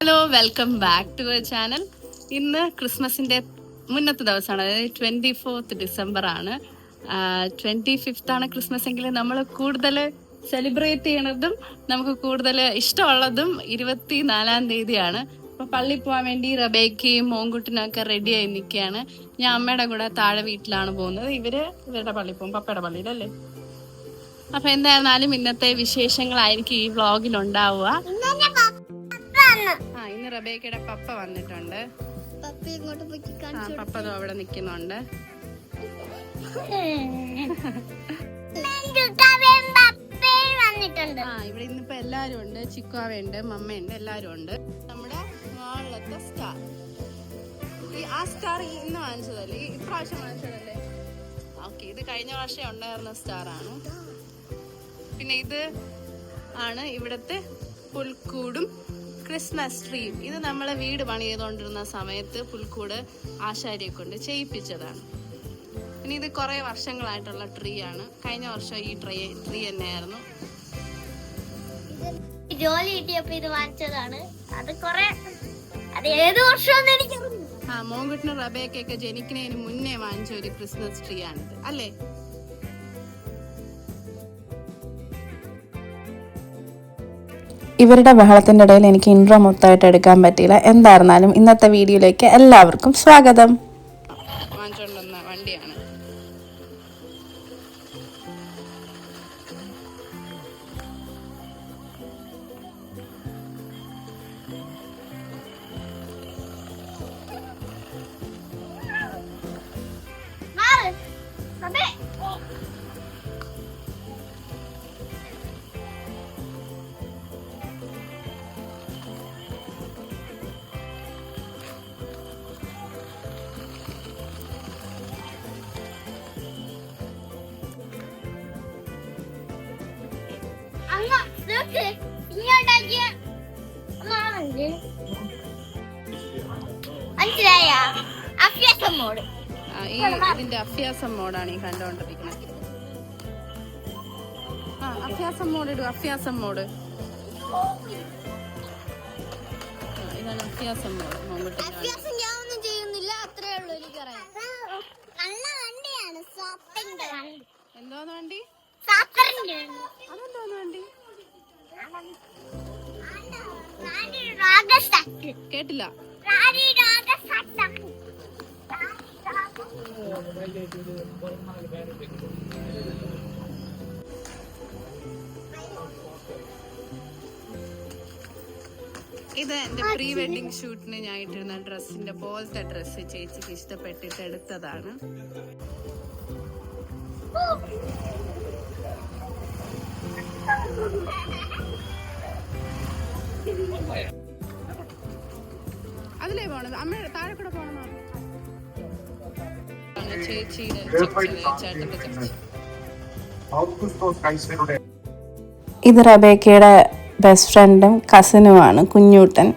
Hello, welcome back to our channel. ഇന്ന് ക്രിസ്മസിൻ്റെ മുന്നത്തെ ദിവസമാണ്, അതായത് 24 ഡിസംബർ ആണ്. 25 ആണ് ക്രിസ്മസ് എങ്കിൽ നമ്മൾ കൂടുതൽ സെലിബ്രേറ്റ് ചെയ്യണതും നമുക്ക് കൂടുതൽ ഇഷ്ടമുള്ളതും 24 തീയതിയാണ്. അപ്പോൾ പള്ളിയിൽ പോകാൻ വേണ്ടി റബേക്കയും മോങ്കുട്ടിനൊക്കെ റെഡിയായി നിൽക്കുകയാണ്. ഞാൻ അമ്മയുടെ കൂടെ താഴെ വീട്ടിലാണ് പോകുന്നത്. ഇവരുടെ പള്ളിയിൽ പോകും, പപ്പയുടെ പള്ളിയിലല്ലേ. അപ്പം എന്തായിരുന്നാലും ഇന്നത്തെ വിശേഷങ്ങളായിരിക്കും ഈ വ്ളോഗിൽ ഉണ്ടാവുക. ഇന്ന് റബേക്കയുടെ പപ്പ വന്നിട്ടുണ്ട്. പപ്പ അവിടെ നിക്കുന്നുണ്ട്. ഇവിടെ ഇന്നിപ്പോ എല്ലാരും ഉണ്ട്. ചിക്കുവാവുണ്ട്, മമ്മയുണ്ട്, എല്ലാരും ഉണ്ട്. നമ്മുടെ മുകളിലത്തെ സ്റ്റാർ, ആ സ്റ്റാർ ഇന്ന് വാങ്ങിച്ചതല്ലേ, ഇപ്രാവശ്യം വാങ്ങിച്ചതല്ലേ? ഓക്കെ, ഇത് കഴിഞ്ഞ വർഷം ഉണ്ടായിരുന്ന സ്റ്റാർ ആണ്. പിന്നെ ഇത് ആണ് ഇവിടത്തെ പുൽക്കൂടും ക്രിസ്മസ് ട്രീയും. ഇത് നമ്മളെ വീട് പണി ചെയ്തുകൊണ്ടിരുന്ന സമയത്ത് പുൽക്കൂട് ആശാരിയെ കൊണ്ട് ചെയ്യിപ്പിച്ചതാണ്. പിന്നെ ഇത് കുറേ വർഷങ്ങളായിട്ടുള്ള ട്രീ ആണ്. കഴിഞ്ഞ വർഷം ഈ ട്രീ തന്നെയായിരുന്നു. ജോലി കിട്ടിയപ്പോ ഇത് വാങ്ങിച്ചതാണ്. അത് ഏത് വർഷം മോങ്കുട്ടിനും റബേക്കൊക്കെ ജനിക്കുന്നതിന് മുന്നേ വാങ്ങിച്ച ഒരു ക്രിസ്മസ് ട്രീ ആണിത്, അല്ലേ? ഇവരുടെ ബഹളത്തിൻ്റെ ഇടയിൽ എനിക്ക് ഇൻട്രോ മൊത്തമായിട്ട് എടുക്കാൻ പറ്റിയില്ല. എന്തായിരുന്നാലും ഇന്നത്തെ വീഡിയോയിലേക്ക് എല്ലാവർക്കും സ്വാഗതം. വാങ്ങിച്ചുകൊണ്ടുവന്ന വണ്ടിയാണ്. ഇതിന്റെ അഭ്യാസം മോഡാണ് ഈ കണ്ടുകൊണ്ടിരിക്കുന്നത്. അഭ്യാസം മോഡ് ഇടും. അഭ്യാസം മോഡ് ഇതാണ് അഭ്യാസം മോഡ്. എന്തോന്ന് വണ്ടി? അതെന്തോന്ന് വണ്ടി? കേട്ടില്ല. ഇത് എന്റെ പ്രീ വെഡിങ് ഷൂട്ടിന് ഞാൻ ഇട്ടിരുന്ന ഡ്രസ്സിന്റെ പോലത്തെ ഡ്രസ്സ് ചേച്ചിക്ക് ഇഷ്ടപ്പെട്ടിട്ട് എടുത്തതാണ്. അതിലേ പോണത് അമ്മ താഴെ കൂടെ പോണെന്ന് പറഞ്ഞു. ചേച്ചിയുടെ ചേട്ടന്റെ ചേച്ചി. ഇത് റബേക്കയുടെ ബെസ്റ്റ് ഫ്രണ്ടും കസിനുമാണ് കുഞ്ഞൂട്ടൻ.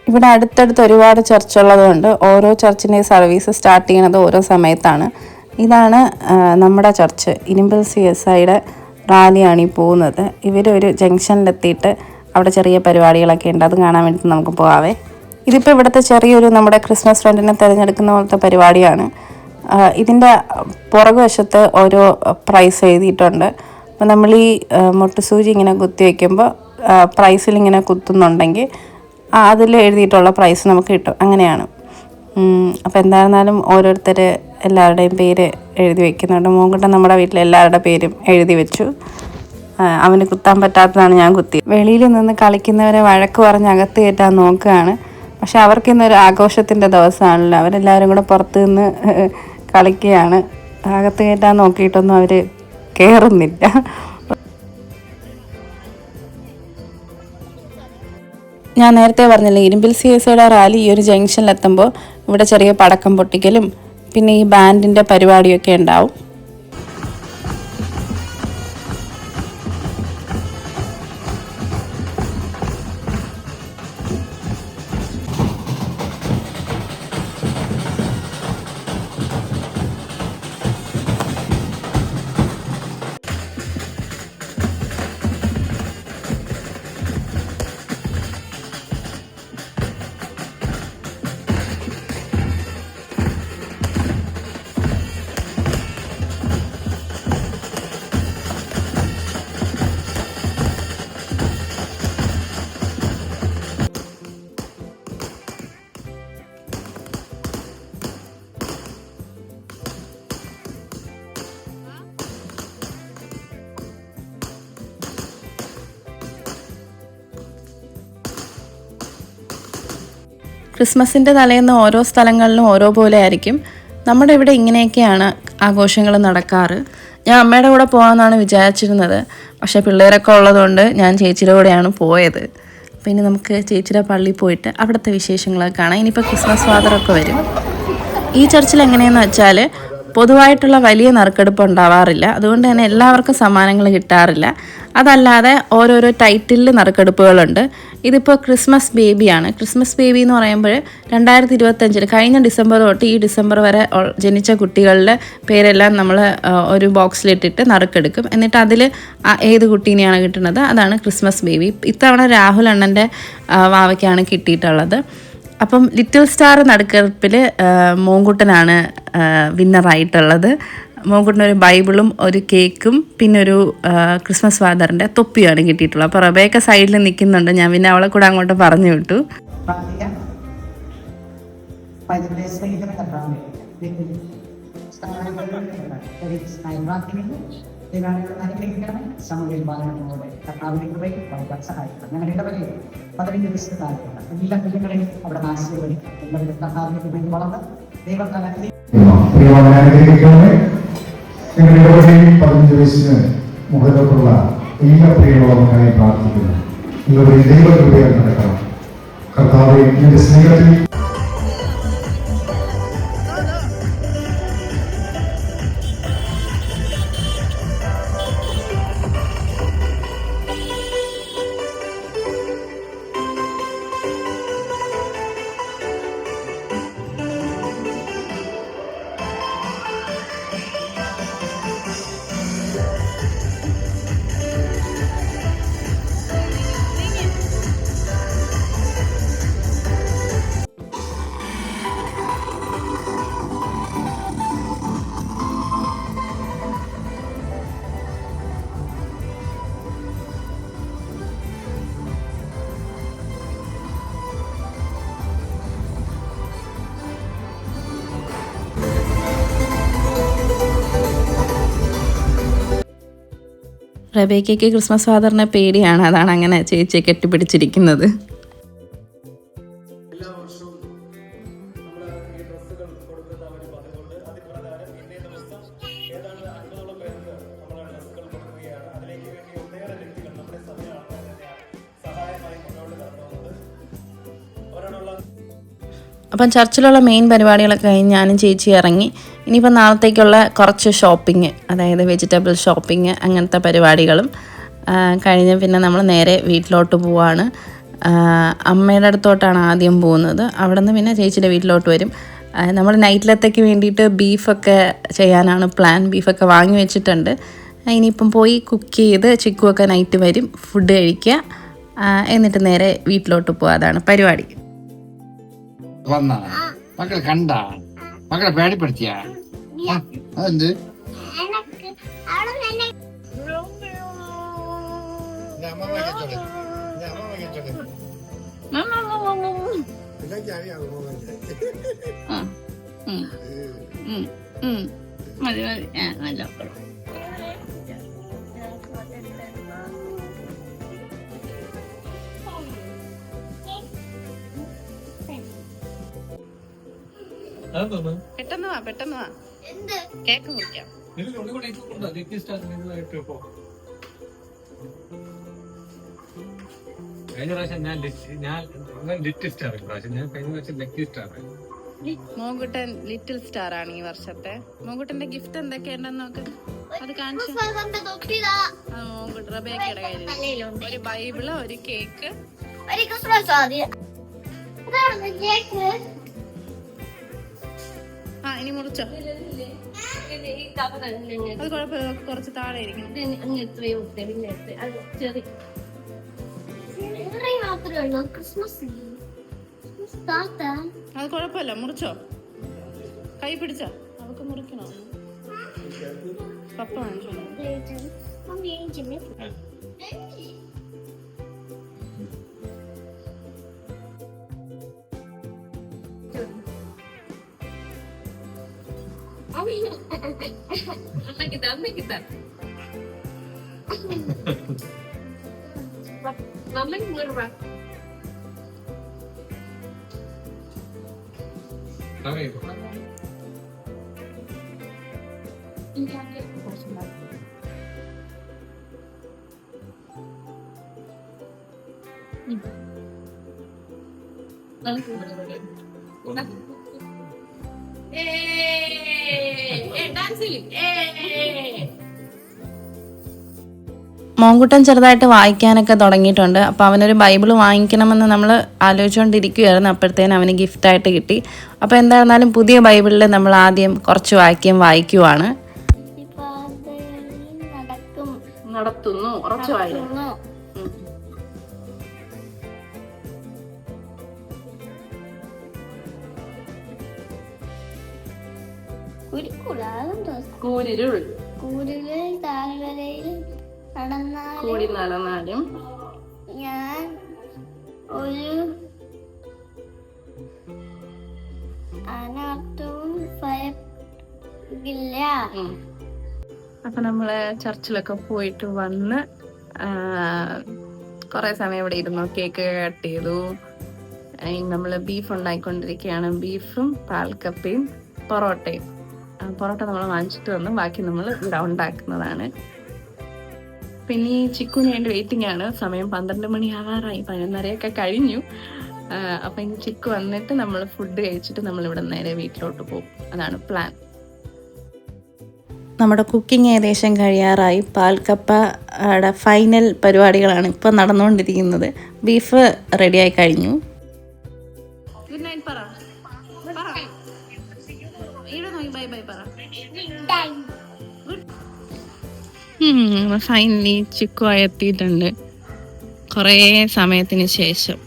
ഇവിടെ അടുത്തടുത്ത് ഒരുപാട് ചർച്ചുള്ളതുകൊണ്ട് ഓരോ ചർച്ചിൻ്റെയും സർവീസ് സ്റ്റാർട്ട് ചെയ്യുന്നത് ഓരോ സമയത്താണ്. ഇതാണ് നമ്മുടെ ചർച്ച്. ഇനിമ്പൽ CSIയുടെ റാലിയാണ് ഈ പോകുന്നത്. ഇവരൊരു ജംഗ്ഷനിലെത്തിയിട്ട് അവിടെ ചെറിയ പരിപാടികളൊക്കെ ഉണ്ട്, അത് കാണാൻ വേണ്ടി നമുക്ക് പോകാവേ. ഇതിപ്പോൾ ഇവിടുത്തെ ചെറിയൊരു നമ്മുടെ ക്രിസ്മസ് ഫ്രണ്ടിനെ തിരഞ്ഞെടുക്കുന്ന പോലത്തെ പരിപാടിയാണ്. ഇതിൻ്റെ പുറകുവശത്ത് ഓരോ പ്രൈസ് എഴുതിയിട്ടുണ്ട്. അപ്പോൾ നമ്മൾ ഈ മുട്ടുസൂചി ഇങ്ങനെ കുത്തി വയ്ക്കുമ്പോൾ പ്രൈസിൽ ഇങ്ങനെ കുത്തുന്നുണ്ടെങ്കിൽ അതിൽ എഴുതിയിട്ടുള്ള പ്രൈസ് നമുക്ക് കിട്ടും. അങ്ങനെയാണ്. അപ്പോൾ എന്തായിരുന്നാലും ഓരോരുത്തർ എല്ലാവരുടെയും പേര് എഴുതി വെക്കുന്നുണ്ട്. മോങ്കുട്ടൻ നമ്മുടെ വീട്ടിൽ എല്ലാവരുടെ പേരും എഴുതി വെച്ചു. അവന് കുത്താൻ പറ്റാത്തതാണ് ഞാൻ കുത്തി. വെളിയിൽ നിന്ന് കളിക്കുന്നവരെ വഴക്ക് പറഞ്ഞ് അകത്ത് കയറ്റാൻ നോക്കുകയാണ്. പക്ഷെ അവർക്കിന്നൊരു ആഘോഷത്തിൻ്റെ ദിവസമാണല്ലോ. അവരെല്ലാവരും കൂടെ പുറത്ത് നിന്ന് കളിക്കുകയാണ്. അകത്ത് കയറ്റാൻ നോക്കിയിട്ടൊന്നും അവർ കയറുന്നില്ല. ഞാൻ നേരത്തെ പറഞ്ഞില്ലേ, ഇരുമ്പിൽ CSIയുടെ റാലി ഈ ഒരു ജംഗ്ഷനിലെത്തുമ്പോൾ ഇവിടെ ചെറിയ പടക്കം പൊട്ടിക്കലും പിന്നെ ഈ ബാൻഡിൻ്റെ പരിപാടിയൊക്കെ ഉണ്ടാവും. ക്രിസ്മസിൻ്റെ തലേന്ന് ഓരോ സ്ഥലങ്ങളിലും ഓരോ പോലെ ആയിരിക്കും. നമ്മുടെ ഇവിടെ ഇങ്ങനെയൊക്കെയാണ് ആഘോഷങ്ങൾ നടക്കാറ്. ഞാൻ അമ്മയുടെ കൂടെ പോകാമെന്നാണ് വിചാരിച്ചിരുന്നത്. പക്ഷേ പിള്ളേരൊക്കെ ഉള്ളതുകൊണ്ട് ഞാൻ ചേച്ചിയുടെ കൂടെയാണ് പോയത്. പിന്നെ നമുക്ക് ചേച്ചിയുടെ പള്ളിയിൽ പോയിട്ട് അവിടുത്തെ വിശേഷങ്ങളൊക്കെ കാണാം. ഇനിയിപ്പോൾ ക്രിസ്മസ് ഫാദറൊക്കെ വരും. ഈ ചർച്ചിൽ എങ്ങനെയെന്ന് വെച്ചാൽ പൊതുവായിട്ടുള്ള വലിയ നറുക്കെടുപ്പ് ഉണ്ടാവാറില്ല. അതുകൊണ്ട് തന്നെ എല്ലാവർക്കും സമ്മാനങ്ങൾ കിട്ടാറില്ല. അതല്ലാതെ ഓരോരോ ടൈറ്റിലിൽ നറുക്കെടുപ്പുകളുണ്ട്. ഇതിപ്പോൾ ക്രിസ്മസ് ബേബിയാണ്. ക്രിസ്മസ് ബേബി എന്ന് പറയുമ്പോൾ 2025 കഴിഞ്ഞ ഡിസംബർ തൊട്ട് ഈ ഡിസംബർ വരെ ജനിച്ച കുട്ടികളുടെ പേരെല്ലാം നമ്മൾ ഒരു ബോക്സിലിട്ടിട്ട് നറുക്കെടുക്കും. എന്നിട്ട് അതിൽ ഏത് കുട്ടീനെയാണ് കിട്ടുന്നത് അതാണ് ക്രിസ്മസ് ബേബി. ഇത്തവണ രാഹുൽ അണ്ണൻ്റെ വാവയ്ക്കാണ് കിട്ടിയിട്ടുള്ളത്. അപ്പം ലിറ്റിൽ സ്റ്റാർ നറുക്കെടുപ്പിൽ മോങ്കുട്ടനാണ് വിന്നറായിട്ടുള്ളത്. മോങ്കുട്ടനൊരു ബൈബിളും ഒരു കേക്കും പിന്നെ ഒരു ക്രിസ്മസ് ഫാദറിൻ്റെ തൊപ്പിയാണ് കിട്ടിയിട്ടുള്ളത്. അപ്പോൾ റബേക്ക സൈഡിൽ നിൽക്കുന്നുണ്ട്. ഞാൻ പിന്നെ അവളെ കൂടെ അങ്ങോട്ട് പറഞ്ഞു വിട്ടു. ഞങ്ങളുടെ 15 വയസ്സിന് മുകളിലോട്ടുള്ള എല്ലാ പ്രിയമുള്ളവർക്കായി പ്രാർത്ഥിക്കുന്നു. നിങ്ങളുടെ ദൈവകൃപയാൽ നടക്കണം. കർത്താവേ, നിന്റെ സ്നേഹത്തിൽ റബേക്കയ്ക്ക് ക്രിസ്മസ് ഫാദറിനെ പേടിയാണ്. അതാണ് അങ്ങനെ ചേച്ചിയെ കെട്ടിപ്പിടിച്ചിരിക്കുന്നത്. അപ്പം ചർച്ചിലുള്ള മെയിൻ പരിപാടികളൊക്കെ കഴിഞ്ഞ് ഞാനും ചേച്ചി ഇറങ്ങി. ഇനിയിപ്പോൾ നാളത്തേക്കുള്ള കുറച്ച് ഷോപ്പിംഗ്, അതായത് വെജിറ്റബിൾ ഷോപ്പിംഗ് അങ്ങനത്തെ പരിപാടികളും കഴിഞ്ഞ് പിന്നെ നമ്മൾ നേരെ വീട്ടിലോട്ട് പോവാണ്. അമ്മയുടെ അടുത്തോട്ടാണ് ആദ്യം പോകുന്നത്. അവിടെ നിന്ന് പിന്നെ ചേച്ചിയുടെ വീട്ടിലോട്ട് വരും. നമ്മൾ നൈറ്റിലത്തേക്ക് വേണ്ടിയിട്ട് ബീഫൊക്കെ ചെയ്യാനാണ് പ്ലാൻ. ബീഫൊക്കെ വാങ്ങി വെച്ചിട്ടുണ്ട്. ഇനിയിപ്പം പോയി കുക്ക് ചെയ്ത് ചിക്കുവൊക്കെ നൈറ്റ് വരും, ഫുഡ് കഴിക്കുക, എന്നിട്ട് നേരെ വീട്ടിലോട്ട് പോകുക. അതാണ് പരിപാടി. മക്കളെ കണ്ട മക്കളെ പേടിപ്പെടുത്തിയ അതെന്ത് മതി മതി നല്ല പെട്ടെന്ന് വാ കേക്ക് മുറിക്കാം. കഴിഞ്ഞ പ്രാവശ്യം ഞാൻ ലിറ്റിൽ സ്റ്റാർ, ഞാൻ കഴിഞ്ഞ പ്രാവശ്യം lucky star. Monkuttan little star ആണ് ഈ വർഷത്തെ. മോങ്കുട്ടന്റെ ഗിഫ്റ്റ് എന്തൊക്കെയുണ്ടെന്ന് നോക്ക്, അത് കാണിച്ചു. മോങ്കുട്ടൻ റബേക്കയുടെ കയ്യിൽ ഒരു ബൈബിള്, ഒരു കേക്ക്, ഒരു ക്രിസ്മസ് ആദ്യം. ഇനി മുറിച്ചോ? അത് കുഴപ്പമില്ല, കുറച്ച് താഴെ ഇരിക്കണം. അത് കുഴപ്പമില്ല, മുറിച്ചോ? കൈ പിടിച്ചോ? അവക്ക് മുറിക്കണോ? പപ്പ വാങ്ങിച്ചോ? മോങ്കുട്ടൻ ചെറുതായിട്ട് വായിക്കാനൊക്കെ തുടങ്ങിയിട്ടുണ്ട്. അപ്പോൾ അവനൊരു ബൈബിൾ വാങ്ങിക്കണമെന്ന് നമ്മൾ ആലോചിച്ചുകൊണ്ടിരിക്കുകയായിരുന്നു. അപ്പോഴത്തേനും അവന് ഗിഫ്റ്റായിട്ട് കിട്ടി. അപ്പോൾ എന്തായിരുന്നാലും പുതിയ ബൈബിളിൽ നമ്മൾ ആദ്യം കുറച്ച് വാക്യം വായിക്കുവാണ്. നടത്തുന്നു ഉറച്ചു വായിക്കുന്നു. കൂരിരുൾ കൂടി നടന്നാലും ഞാൻ ഒരു അനർത്ഥവും ഭയപ്പെടില്ല. അപ്പം നമ്മൾ ചർച്ചിലൊക്കെ പോയിട്ട് വന്ന് കുറേ സമയം ഇവിടെ ഇരുന്നു. കേക്ക് കട്ട് ചെയ്തു. നമ്മൾ ബീഫ് ഉണ്ടാക്കിക്കൊണ്ടിരിക്കുകയാണ്. ബീഫും പാൽക്കപ്പയും പൊറോട്ടയും. പൊറോട്ട നമ്മൾ വാങ്ങിച്ചിട്ട് വന്നു. ബാക്കി നമ്മൾ ഇവിടെ ഉണ്ടാക്കുന്നതാണ്. പിന്നെ ഈ ചിക്കുന് വേണ്ടി വെയിറ്റിംഗ് ആണ്. സമയം 12 മണി ആവാറായി, 11:30 കഴിഞ്ഞു. അപ്പം ഇനി ചിക്കു വന്നിട്ട് നമ്മൾ ഫുഡ് കഴിച്ചിട്ട് നമ്മളിവിടെ നേരെ വീട്ടിലോട്ട് പോകും. അതാണ് പ്ലാൻ. നമ്മുടെ കുക്കിംഗ് ഏകദേശം കഴിയാറായി. പാൽക്കപ്പയുടെ ഫൈനൽ പരിപാടികളാണ് ഇപ്പോൾ നടന്നുകൊണ്ടിരിക്കുന്നത്. ബീഫ് റെഡിയായി കഴിഞ്ഞു. ഗുഡ് നൈറ്റ് പറ. ബൈ ബൈ പറ. ഫൈനലി ചിക്കു എത്തിയിട്ടുണ്ട് കുറേ സമയത്തിന് ശേഷം.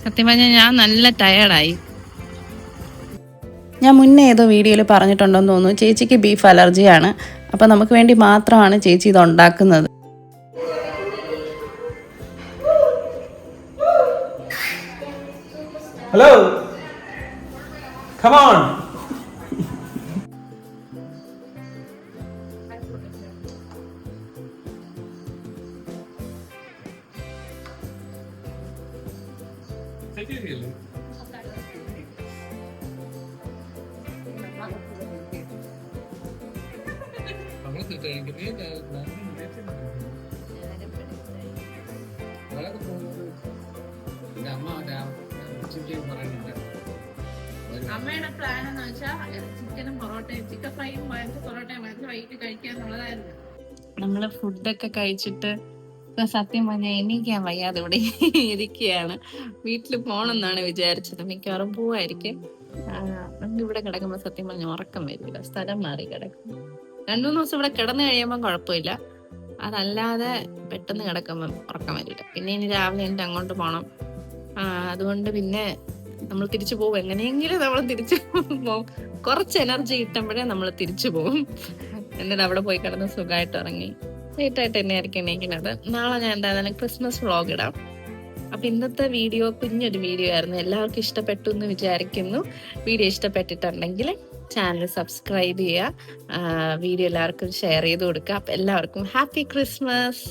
സത്യം പറഞ്ഞാൽ ഞാൻ നല്ല ടയേർഡായി. ഞാൻ മുന്നേ ഏതോ വീഡിയോയിൽ പറഞ്ഞിട്ടുണ്ടെന്ന് തോന്നുന്നു. ചേച്ചിക്ക് ബീഫ് അലർജിയാണ്. അപ്പം നമുക്ക് വേണ്ടി മാത്രമാണ് ചേച്ചി ഇത് ഉണ്ടാക്കുന്നത്. Hello. Come on. അമ്മയുടെ പ്ലാൻ എന്ന് വെച്ചാൽ ചിക്കനും പൊറോട്ടയും ചിക്കൻ ഫ്രൈയും വാങ്ങിച്ച് പൊറോട്ടയും വാങ്ങിച്ച് വൈകിട്ട് കഴിക്കാന്നുള്ളതായിരുന്നു. നമ്മള് ഫുഡൊക്കെ കഴിച്ചിട്ട് സത്യം പറഞ്ഞാൽ എണീക്കാൻ വയ്യാതെ ഇവിടെ ഇരിക്കുകയാണ്. വീട്ടിൽ പോകണമെന്നാണ് വിചാരിച്ചത്. മിക്കവാറും പോവായിരിക്കും. ഇവിടെ കിടക്കുമ്പോൾ സത്യം പറഞ്ഞാൽ ഉറക്കം വരില്ല. സ്ഥലം മാറി കിടക്കും. 2-3 ദിവസം ഇവിടെ കിടന്നു കഴിയുമ്പോൾ കുഴപ്പമില്ല. അതല്ലാതെ പെട്ടെന്ന് കിടക്കുമ്പോൾ ഉറക്കം വരില്ല. പിന്നെ ഇനി രാവിലെ എനിക്ക് അങ്ങോട്ട് പോകണം. അതുകൊണ്ട് പിന്നെ നമ്മൾ തിരിച്ചു പോകും. എങ്ങനെയെങ്കിലും നമ്മൾ തിരിച്ചു പോകും. കുറച്ച് എനർജി കിട്ടുമ്പോഴേ നമ്മൾ തിരിച്ചു പോകും. എന്നിട്ട് അവിടെ പോയി കിടന്ന് സുഖമായിട്ട് ഇറങ്ങി ലേറ്റായിട്ട് തന്നെ ആയിരിക്കും എണീക്കുന്നത്. നാളെ ഞാൻ എന്തായാലും ക്രിസ്മസ് വ്ളോഗ് ഇടാം. അപ്പൊ ഇന്നത്തെ വീഡിയോ കുഞ്ഞൊരു വീഡിയോ ആയിരുന്നു. എല്ലാവർക്കും ഇഷ്ടപ്പെട്ടു എന്ന് വിചാരിക്കുന്നു. വീഡിയോ ഇഷ്ടപ്പെട്ടിട്ടുണ്ടെങ്കിൽ ചാനൽ സബ്സ്ക്രൈബ് ചെയ്യുക. വീഡിയോ എല്ലാവർക്കും ഷെയർ ചെയ്ത് കൊടുക്കുക. അപ്പൊ എല്ലാവർക്കും ഹാപ്പി ക്രിസ്മസ്.